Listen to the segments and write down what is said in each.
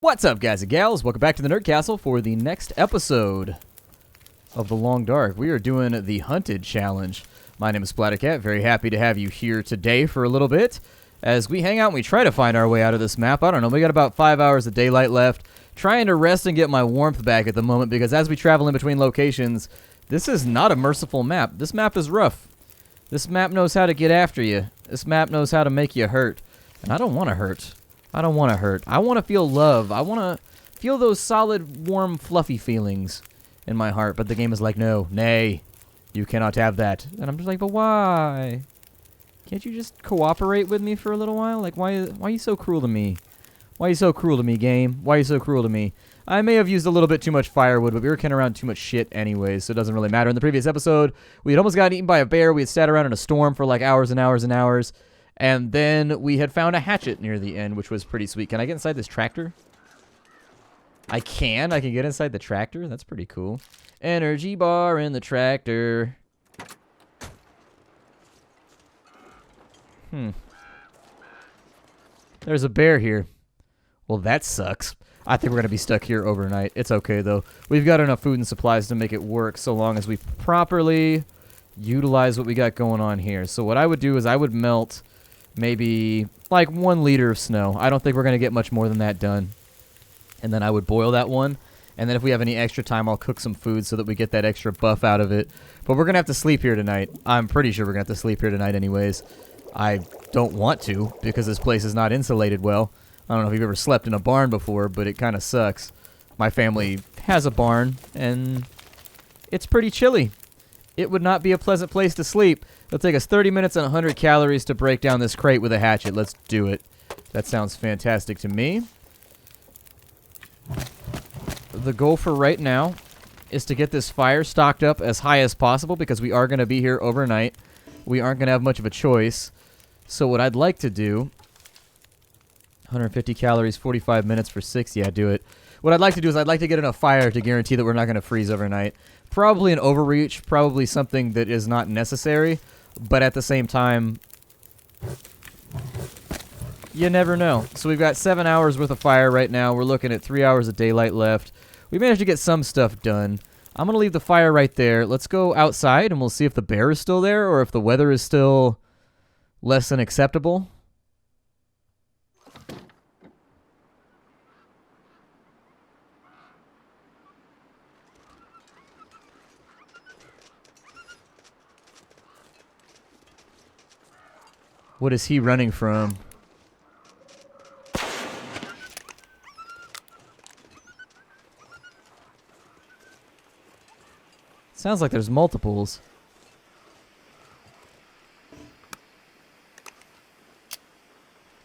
What's up, guys and gals? Welcome back to the Nerd Castle for the next episode of The Long Dark. We are doing the Hunted Challenge. My name is Splattercat. Very happy to have you here today for a little bit as we hang out and we try to find our way out of this map. I don't know, we got about 5 hours of daylight left. Trying to rest and get my warmth back at the moment because as we travel in between locations, this is not a merciful map. This map is rough. This map knows how to get after you. This map knows how to make you hurt. And I don't want to hurt. I don't want to hurt. I want to feel love. I want to feel those solid, warm, fluffy feelings in my heart. But the game is like, no, nay, you cannot have that. And I'm just like, but why? Can't you just cooperate with me for a little while? Like, why are you so cruel to me? Why are you so cruel to me, game? Why are you so cruel to me? I may have used a little bit too much firewood, but we were carrying around too much shit anyways, so it doesn't really matter. In the previous episode, we had almost gotten eaten by a bear. We had sat around in a storm for like hours and hours and hours. And then we had found a hatchet near the end, which was pretty sweet. Can I get inside this tractor? I can. I can get inside the tractor. That's pretty cool. Energy bar in the tractor. There's a bear here. Well, that sucks. I think we're going to be stuck here overnight. It's okay, though. We've got enough food and supplies to make it work so long as we properly utilize what we got going on here. So what I would do is I would melt maybe like 1 liter of snow. I don't think we're going to get much more than that done. And then I would boil that one. And then if we have any extra time, I'll cook some food so that we get that extra buff out of it. But we're going to have to sleep here tonight. I'm pretty sure we're going to have to sleep here tonight anyways. I don't want to because this place is not insulated well. I don't know if you've ever slept in a barn before, but it kind of sucks. My family has a barn, and it's pretty chilly. It would not be a pleasant place to sleep. It'll take us 30 minutes and 100 calories to break down this crate with a hatchet. Let's do it. That sounds fantastic to me. The goal for right now is to get this fire stocked up as high as possible because we are going to be here overnight. We aren't going to have much of a choice. So what I'd like to do, 150 calories, 45 minutes for 6. Yeah, do it. What I'd like to do is I'd like to get enough fire to guarantee that we're not going to freeze overnight. Probably an overreach, probably something that is not necessary, but at the same time, you never know. So we've got 7 hours worth of fire right now. We're looking at 3 hours of daylight left. We managed to get some stuff done. I'm going to leave the fire right there. Let's go outside and we'll see if the bear is still there or if the weather is still less than acceptable. What is he running from? Sounds like there's multiples.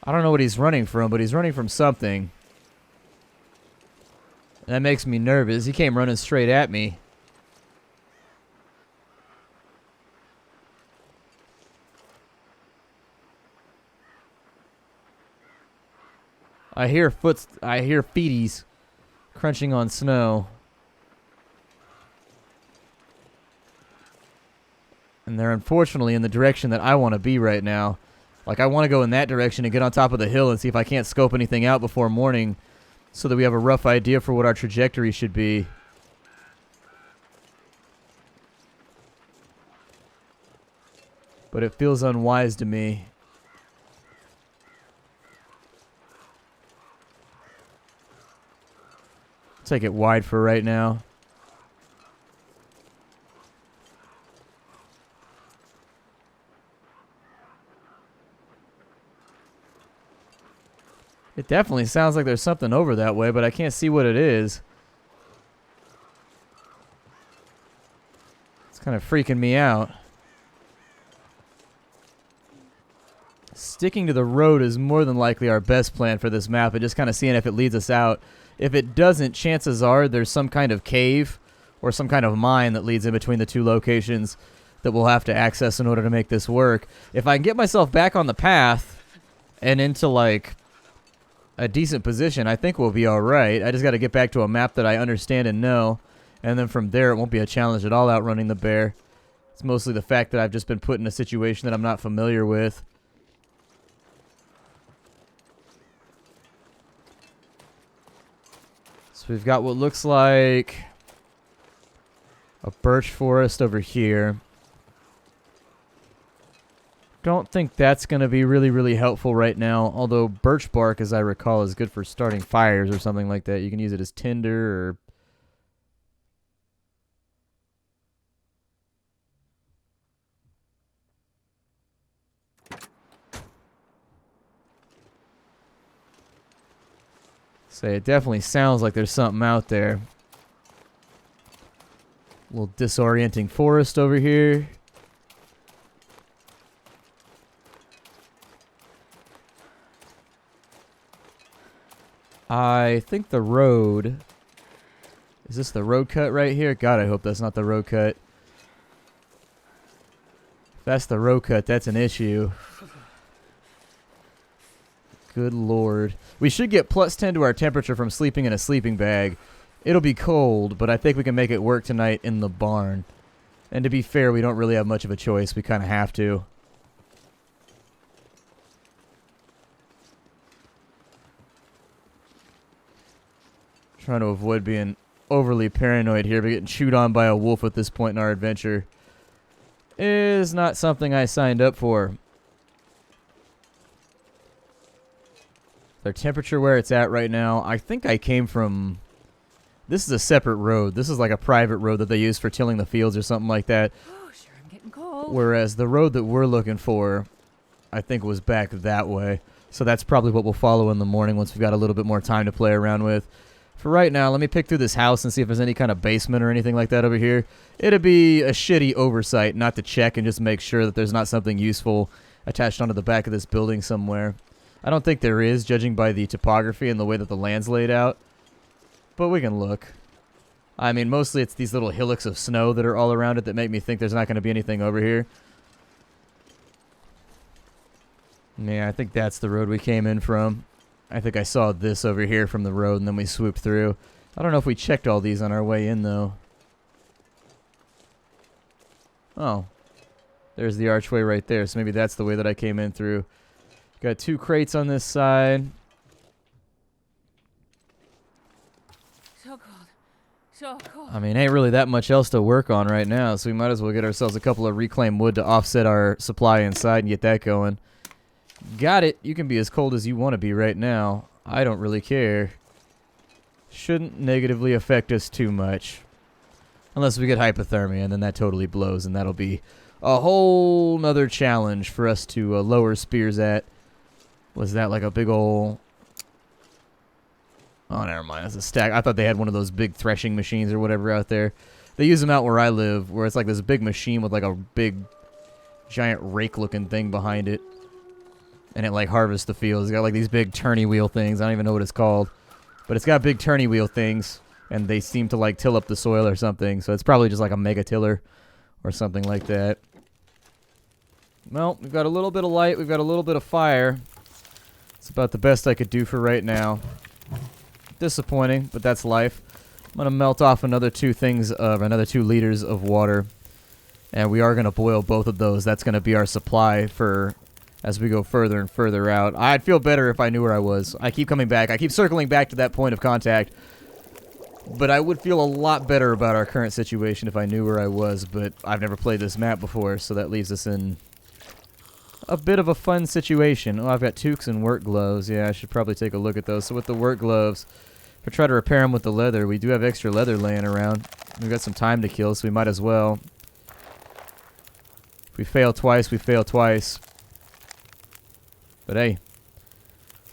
I don't know what he's running from, but he's running from something. That makes me nervous. He came running straight at me. I hear feeties crunching on snow. And they're unfortunately in the direction that I want to be right now. Like, I want to go in that direction and get on top of the hill and see if I can't scope anything out before morning so that we have a rough idea for what our trajectory should be. But it feels unwise to me. Take it wide for right now. It definitely sounds like there's something over that way, but I can't see what it is. It's kind of freaking me out. Sticking to the road is more than likely our best plan for this map, and just kind of seeing if it leads us out. If it doesn't, chances are there's some kind of cave or some kind of mine that leads in between the two locations that we'll have to access in order to make this work. If I can get myself back on the path and into, like, a decent position, I think we'll be alright. I just got to get back to a map that I understand and know, and then from there it won't be a challenge at all outrunning the bear. It's mostly the fact that I've just been put in a situation that I'm not familiar with. So we've got what looks like a birch forest over here. Don't think that's going to be really, really helpful right now. Although birch bark, as I recall, is good for starting fires or something like that. You can use it as tinder or... Say, it definitely sounds like there's something out there. A little disorienting forest over here. I think the road... Is this the road cut right here? God, I hope that's not the road cut. If that's the road cut, that's an issue. Good lord. We should get plus 10 to our temperature from sleeping in a sleeping bag. It'll be cold, but I think we can make it work tonight in the barn. And to be fair, we don't really have much of a choice. We kind of have to. Trying to avoid being overly paranoid here, but getting chewed on by a wolf at this point in our adventure is not something I signed up for. Their temperature where it's at right now, I think I came from... This is a separate road. This is like a private road that they use for tilling the fields or something like that. Oh, sure, I'm getting cold. Whereas the road that we're looking for, I think was back that way. So that's probably what we'll follow in the morning once we've got a little bit more time to play around with. For right now, let me pick through this house and see if there's any kind of basement or anything like that over here. It'd be a shitty oversight not to check and just make sure that there's not something useful attached onto the back of this building somewhere. I don't think there is, judging by the topography and the way that the land's laid out. But we can look. I mean, mostly it's these little hillocks of snow that are all around it that make me think there's not going to be anything over here. Yeah, I think that's the road we came in from. I think I saw this over here from the road, and then we swooped through. I don't know if we checked all these on our way in, though. Oh. There's the archway right there, so maybe that's the way that I came in through. Got 2 crates on this side. So cold. So cold. I mean, ain't really that much else to work on right now, so we might as well get ourselves a couple of reclaimed wood to offset our supply inside and get that going. Got it. You can be as cold as you want to be right now. I don't really care. Shouldn't negatively affect us too much. Unless we get hypothermia, and then that totally blows, and that'll be a whole nother challenge for us to lower spears at. Was that like a big ol'... Oh, never mind. That's a stack. I thought they had one of those big threshing machines or whatever out there. They use them out where I live, where it's like this big machine with like a big, giant rake-looking thing behind it. And it like harvests the fields. It's got like these big turny wheel things. I don't even know what it's called. But it's got big turny wheel things. And they seem to like till up the soil or something. So it's probably just like a mega tiller or something like that. Well, we've got a little bit of light. We've got a little bit of fire. It's about the best I could do for right now. Disappointing, but that's life. I'm going to melt off another 2 liters of water. And we are going to boil both of those. That's going to be our supply for as we go further and further out. I'd feel better if I knew where I was. I keep coming back. I keep circling back to that point of contact. But I would feel a lot better about our current situation if I knew where I was. But I've never played this map before, so that leaves us in a bit of a fun situation. Oh, I've got toques and work gloves. Yeah, I should probably take a look at those. So with the work gloves, if I try to repair them with the leather, we do have extra leather laying around. We've got some time to kill, so we might as well. If we fail twice, we fail twice. But hey,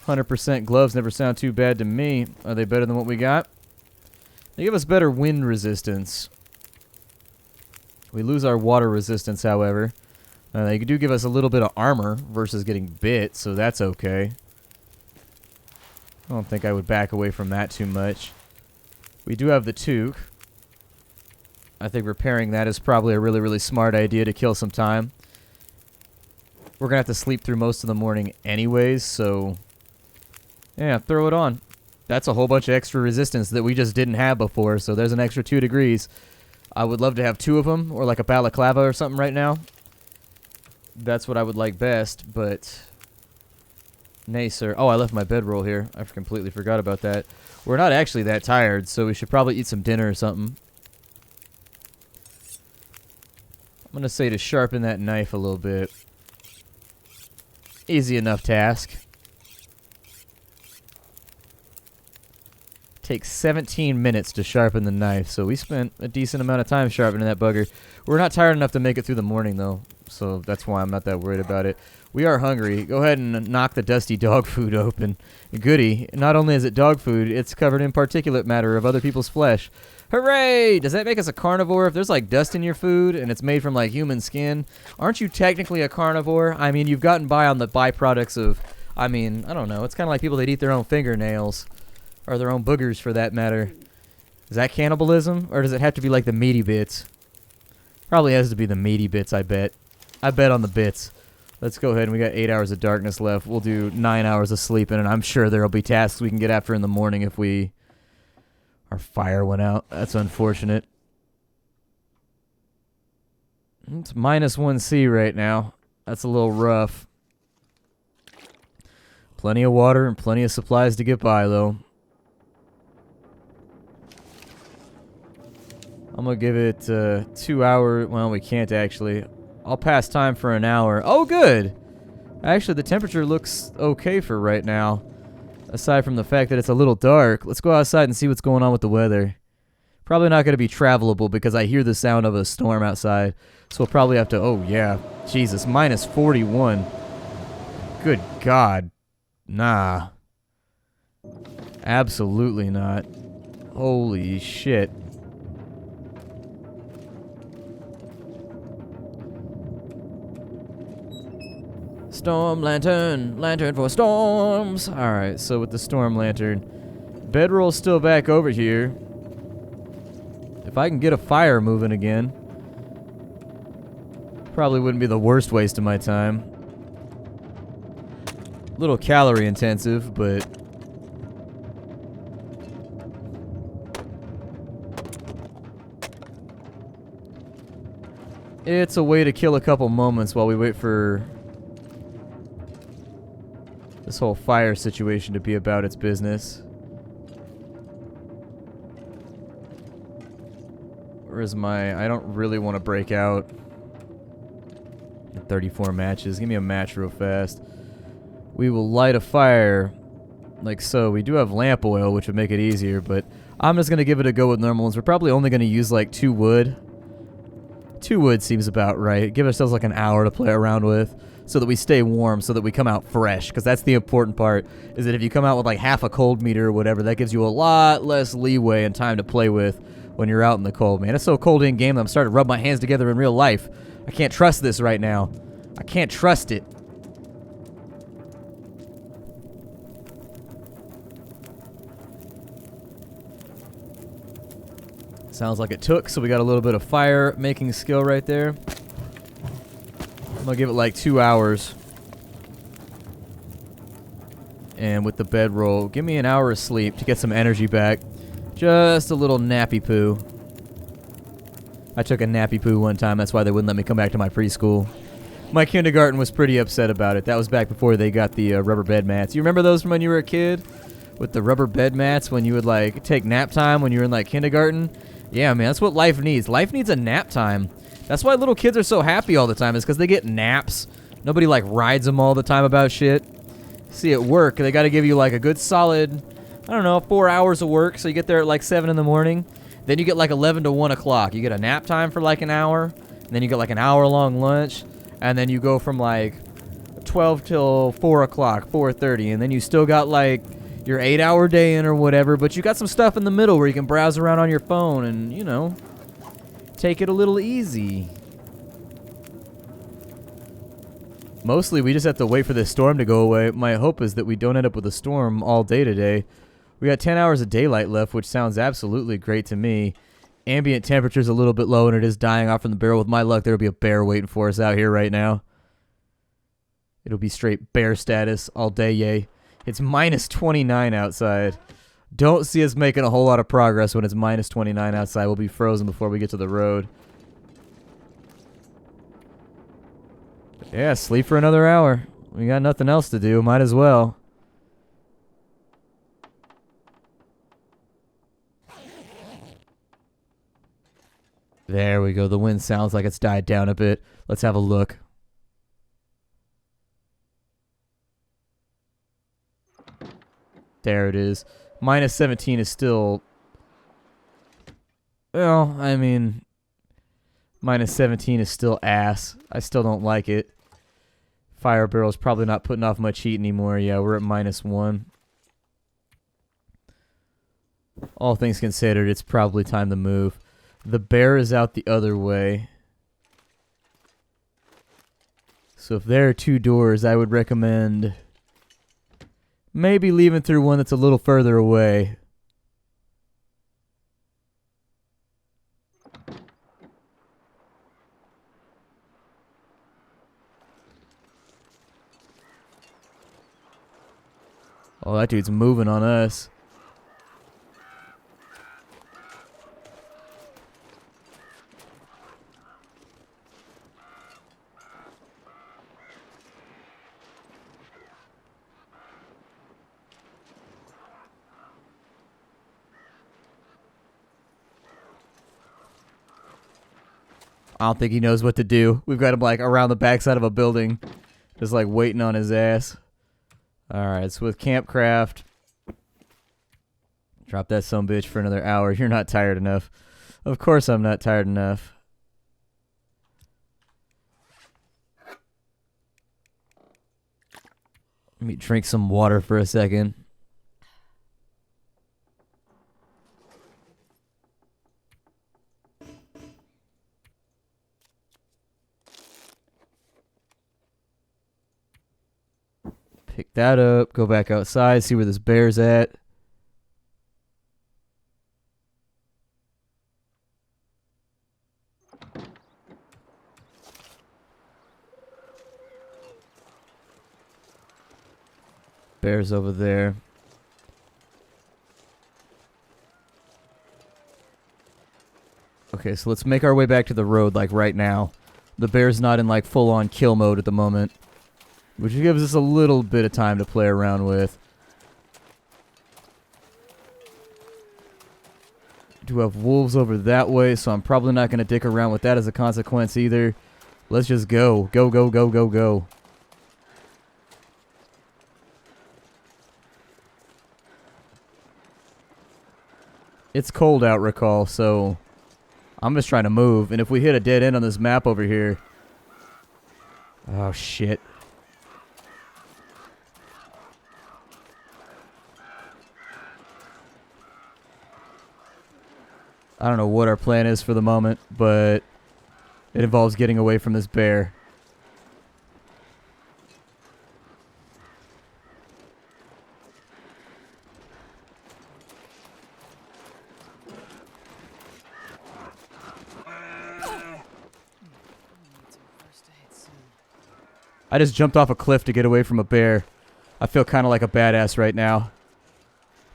100% gloves never sound too bad to me. Are they better than what we got? They give us better wind resistance. We lose our water resistance, however. They do give us a little bit of armor versus getting bit, so that's okay. I don't think I would back away from that too much. We do have the toque. I think repairing that is probably a really, really smart idea to kill some time. We're going to have to sleep through most of the morning anyways, so yeah, throw it on. That's a whole bunch of extra resistance that we just didn't have before, so there's an extra 2 degrees. I would love to have 2 of them, or like a balaclava or something right now. That's what I would like best, but Nay, sir. Oh, I left my bedroll here. I completely forgot about that. We're not actually that tired, so we should probably eat some dinner or something. I'm going to say to sharpen that knife a little bit. Easy enough task. Takes 17 minutes to sharpen the knife, so we spent a decent amount of time sharpening that bugger. We're not tired enough to make it through the morning, though, so that's why I'm not that worried about it. We are hungry. Go ahead and knock the dusty dog food open. Goody. Not only is it dog food, it's covered in particulate matter of other people's flesh. Hooray! Does that make us a carnivore? If there's like dust in your food and it's made from like human skin, aren't you technically a carnivore? I mean, you've gotten by on the byproducts of, I mean, I don't know. It's kind of like people that eat their own fingernails or their own boogers for that matter. Is that cannibalism, or does it have to be like the meaty bits? Probably has to be the meaty bits, I bet. I bet on the bits. Let's go ahead and we got 8 hours of darkness left. We'll do 9 hours of sleeping, and I'm sure there'll be tasks we can get after in the morning if we... Our fire went out. That's unfortunate. It's -1C right now. That's a little rough. Plenty of water and plenty of supplies to get by, though. I'm going to give it 2 hours. Well, we can't actually. I'll pass time for an hour. Oh, good. Actually, the temperature looks okay for right now. Aside from the fact that it's a little dark. Let's go outside and see what's going on with the weather. Probably not going to be travelable because I hear the sound of a storm outside. So we'll probably have to... Oh, yeah. Jesus, -41. Good God. Nah. Absolutely not. Holy shit. Storm lantern, lantern for storms. Alright, so with the storm lantern, bedroll's still back over here. If I can get a fire moving again, probably wouldn't be the worst waste of my time. A little calorie intensive, but it's a way to kill a couple moments while we wait for this whole fire situation to be about its business. Where's my... I don't really want to break out 34 matches. Give me a match real fast. We will light a fire like so. We do have lamp oil, which would make it easier, but I'm just going to give it a go with normal ones. We're probably only going to use like 2 wood. 2 wood seems about right. Give ourselves like an hour to play around with, so that we stay warm, so that we come out fresh, because that's the important part, is that if you come out with like half a cold meter or whatever, that gives you a lot less leeway and time to play with when you're out in the cold, man. It's so cold in game that I'm starting to rub my hands together in real life. I can't trust this right now. I can't trust it. Sounds like it took, so we got a little bit of fire making skill right there. I'm going to give it like 2 hours. And with the bedroll, give me an hour of sleep to get some energy back. Just a little nappy poo. I took a nappy poo one time. That's why they wouldn't let me come back to my preschool. My kindergarten was pretty upset about it. That was back before they got the rubber bed mats. You remember those from when you were a kid? With the rubber bed mats when you would like take nap time when you were in like kindergarten? Yeah, man, that's what life needs. Life needs a nap time. That's why little kids are so happy all the time, is because they get naps. Nobody, like, rides them all the time about shit. See, at work, they got to give you, like, a good solid, I don't know, 4 hours of work, so you get there at, like, 7 in the morning. Then you get, like, 11 to 1 o'clock. You get a nap time for, like, an hour. And then you get, like, an hour-long lunch. And then you go from, like, 12 till 4 o'clock, 4:30. And then you still got, like, your 8-hour day in or whatever. But you got some stuff in the middle where you can browse around on your phone and, you know, take it a little easy. Mostly, we just have to wait for this storm to go away. My hope is that we don't end up with a storm all day today. We got 10 hours of daylight left, which sounds absolutely great to me. Ambient temperature's a little bit low, and it is dying off from the barrel. With my luck, there'll be a bear waiting for us out here right now. It'll be straight bear status all day, yay. It's -29 outside. Don't see us making a whole lot of progress when it's -29 outside. We'll be frozen before we get to the road. Yeah, sleep for another hour. We got nothing else to do. Might as well. There we go. The wind sounds like it's died down a bit. Let's have a look. There it is. Minus 17 is still... Well, I mean... Minus 17 is still ass. I still don't like it. Fire barrel's probably not putting off much heat anymore. Yeah, we're at minus 1. All things considered, it's probably time to move. The bear is out the other way. So if there are 2 doors, I would recommend maybe leaving through one that's a little further away. Oh, that dude's moving on us. I don't think he knows what to do. We've got him like around the backside of a building, just like waiting on his ass. Alright, so with Campcraft, drop that sumbitch for another hour. You're not tired enough. Of course I'm not tired enough. Let me drink some water for a second. Pick that up, go back outside, see where this bear's at. Bear's over there. Okay, so let's make our way back to the road like right now. The bear's not in like full-on kill mode at the moment, which gives us a little bit of time to play around with. Do have wolves over that way, so I'm probably not going to dick around with that as a consequence either. Let's just go. Go, go, go, go, go. It's cold out, recall, so I'm just trying to move. And if we hit a dead end on this map over here... Oh, shit. I don't know what our plan is for the moment, but it involves getting away from this bear. I just jumped off a cliff to get away from a bear. I feel kind of like a badass right now.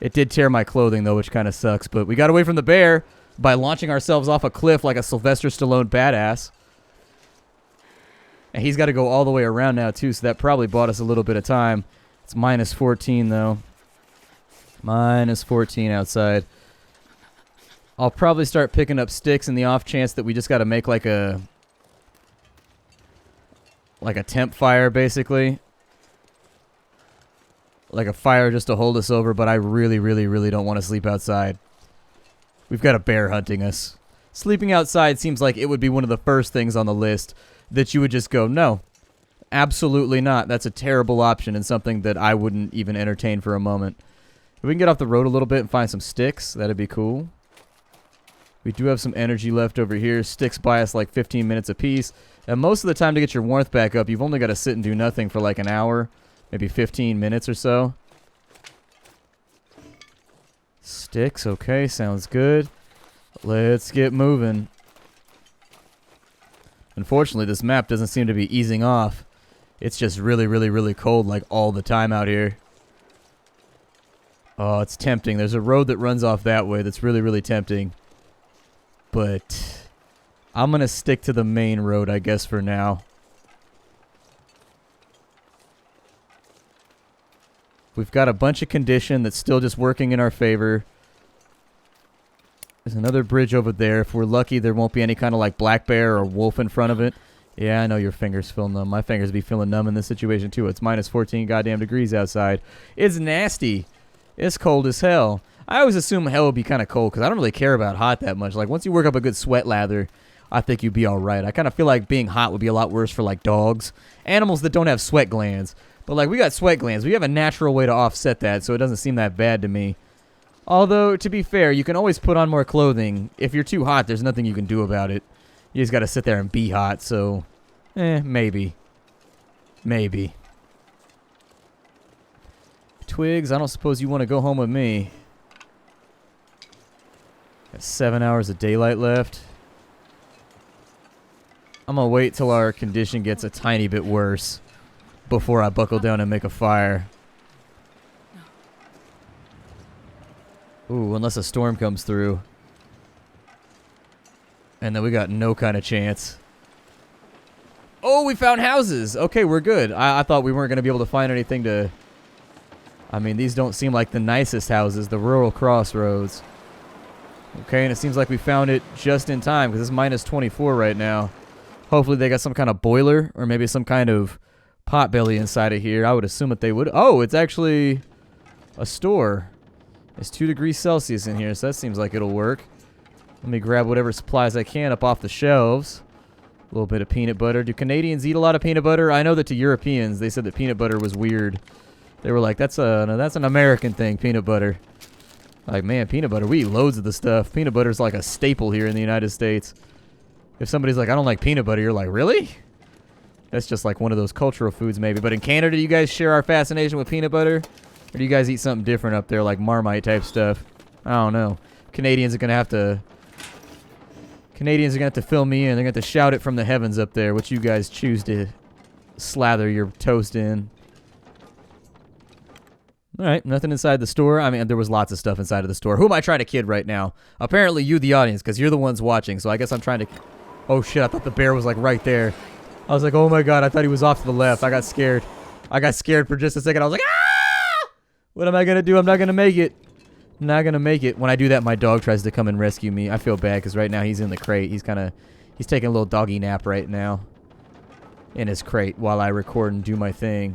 It did tear my clothing, though, which kind of sucks. But we got away from the bear by launching ourselves off a cliff like a Sylvester Stallone badass. And he's got to go all the way around now, too, so that probably bought us a little bit of time. It's minus 14, though. Minus 14 outside. I'll probably start picking up sticks in the off chance that we just got to make like a temp fire, basically. Like a fire just to hold us over, but I really, really, really don't want to sleep outside. We've got a bear hunting us. Sleeping outside seems like it would be one of the first things on the list that you would just go, no, absolutely not. That's a terrible option and something that I wouldn't even entertain for a moment. If we can get off the road a little bit and find some sticks, that'd be cool. We do have some energy left over here. Sticks buy us like 15 minutes apiece. And most of the time to get your warmth back up, you've only got to sit and do nothing for like an hour, maybe 15 minutes or so. Sticks, okay, sounds good. Let's get moving. Unfortunately, this map doesn't seem to be easing off. It's just really, really, really cold like all the time out here. Oh, it's tempting. There's a road that runs off that way that's really, really tempting. But I'm going to stick to the main road, I guess, for now. We've got a bunch of condition that's still just working in our favor. There's another bridge over there. If we're lucky, there won't be any kind of like black bear or wolf in front of it. Yeah, I know your fingers feel numb. My fingers be feeling numb in this situation too. It's minus 14 goddamn degrees outside. It's nasty. It's cold as hell. I always assume hell would be kind of cold because I don't really care about hot that much. Like once you work up a good sweat lather, I think you'd be all right. I kind of feel like being hot would be a lot worse for like dogs, animals that don't have sweat glands. But like we got sweat glands. We have a natural way to offset that, so it doesn't seem that bad to me. Although, to be fair, you can always put on more clothing. If you're too hot, there's nothing you can do about it. You just got to sit there and be hot, so... maybe. Maybe. Twigs, I don't suppose you want to go home with me. Got 7 hours of daylight left. I'm going to wait till our condition gets a tiny bit worse before I buckle down and make a fire. Ooh, unless a storm comes through. And then we got no kind of chance. Oh, we found houses. Okay, we're good. I thought we weren't going to be able to find anything to... I mean, these don't seem like the nicest houses. The rural crossroads. Okay, and it seems like we found it just in time because it's minus 24 right now. Hopefully they got some kind of boiler or maybe some kind of potbelly inside of here. I would assume that they would. Oh, it's actually a store. It's 2 degrees Celsius in here, so that seems like it'll work. Let me grab whatever supplies I can up off the shelves. A little bit of peanut butter. Do Canadians eat a lot of peanut butter? I know that to Europeans, they said that peanut butter was weird. They were like, that's an American thing, peanut butter. Like, man, peanut butter, we eat loads of the stuff. Peanut butter's like a staple here in the United States. If somebody's like, I don't like peanut butter, you're like, really? That's just like one of those cultural foods maybe. But in Canada, do you guys share our fascination with peanut butter? Or do you guys eat something different up there, like Marmite type stuff? I don't know. Canadians are gonna have to fill me in. They're gonna have to shout it from the heavens up there, what you guys choose to slather your toast in. Alright, nothing inside the store. I mean, there was lots of stuff inside of the store. Who am I trying to kid right now? Apparently you, the audience, because you're the ones watching, so I guess I'm trying to... Oh shit, I thought the bear was like right there. I was like, oh my god, I thought he was off to the left. I got scared. I got scared for just a second. I was like, ah! What am I going to do? I'm not going to make it. I'm not going to make it. When I do that, my dog tries to come and rescue me. I feel bad because right now he's in the crate. He's taking a little doggy nap right now in his crate while I record and do my thing.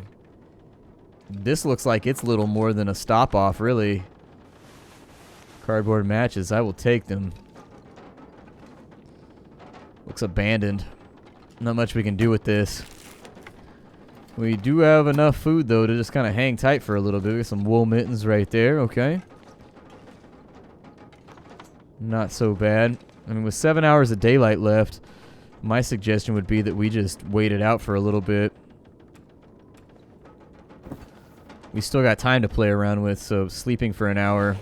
This looks like it's little more than a stop-off, really. Cardboard matches. I will take them. Looks abandoned. Not much we can do with this. We do have enough food, though, to just kind of hang tight for a little bit. We got some wool mittens right there. Okay. Not so bad. I mean, with 7 hours of daylight left, my suggestion would be that we just wait it out for a little bit. We still got time to play around with, so sleeping for an hour.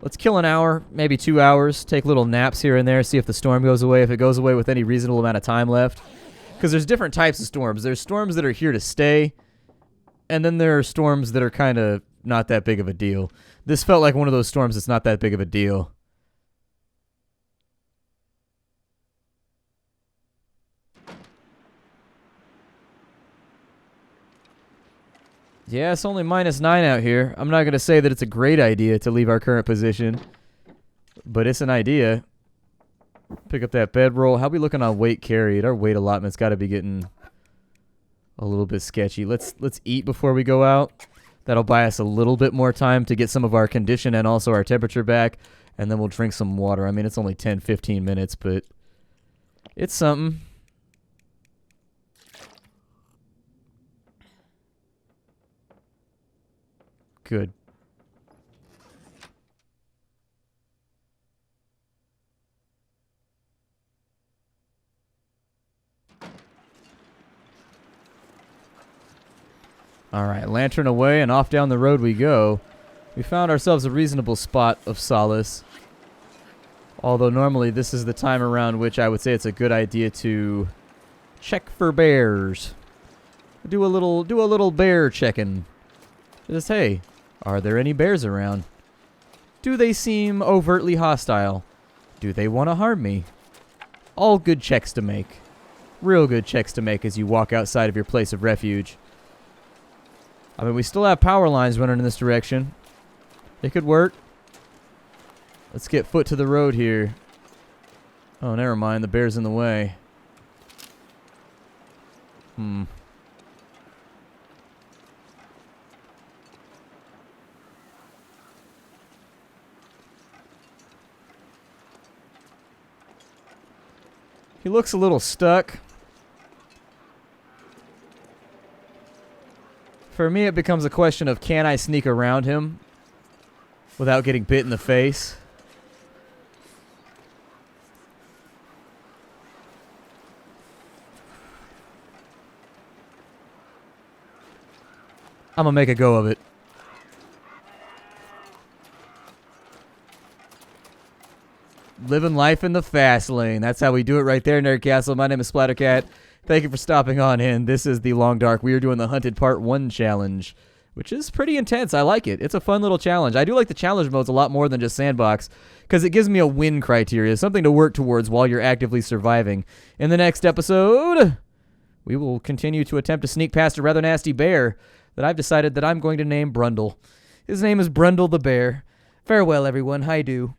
Let's kill an hour, maybe 2 hours. Take little naps here and there, see if the storm goes away. If it goes away with any reasonable amount of time left. Because there's different types of storms. There's storms that are here to stay, and then there are storms that are kind of not that big of a deal. This felt like one of those storms that's not that big of a deal. Yeah, it's only -9 out here. I'm not going to say that it's a great idea to leave our current position, but it's an idea. Pick up that bedroll. How we looking on weight carried? Our weight allotment's got to be getting a little bit sketchy. Let's eat before we go out. That'll buy us a little bit more time to get some of our condition and also our temperature back, and then we'll drink some water. I mean, it's only 10-15 minutes, but it's something. Good. All right, lantern away, and off down the road we go. We found ourselves a reasonable spot of solace. Although normally this is the time around which I would say it's a good idea to check for bears. Do a little bear checking. Just, hey, are there any bears around? Do they seem overtly hostile? Do they want to harm me? All good checks to make. Real good checks to make as you walk outside of your place of refuge. I mean, we still have power lines running in this direction. It could work. Let's get foot to the road here. Oh, never mind. The bear's in the way. He looks a little stuck. For me, it becomes a question of, can I sneak around him without getting bit in the face? I'm gonna make a go of it. Living life in the fast lane. That's how we do it right there, Nerd Castle. My name is Splattercat. Thank you for stopping on in. This is the Long Dark. We are doing the Hunted Part 1 challenge, which is pretty intense. I like it. It's a fun little challenge. I do like the challenge modes a lot more than just Sandbox, because it gives me a win criteria, something to work towards while you're actively surviving. In the next episode, we will continue to attempt to sneak past a rather nasty bear that I've decided that I'm going to name Brundle. His name is Brundle the Bear. Farewell, everyone. Hi-do.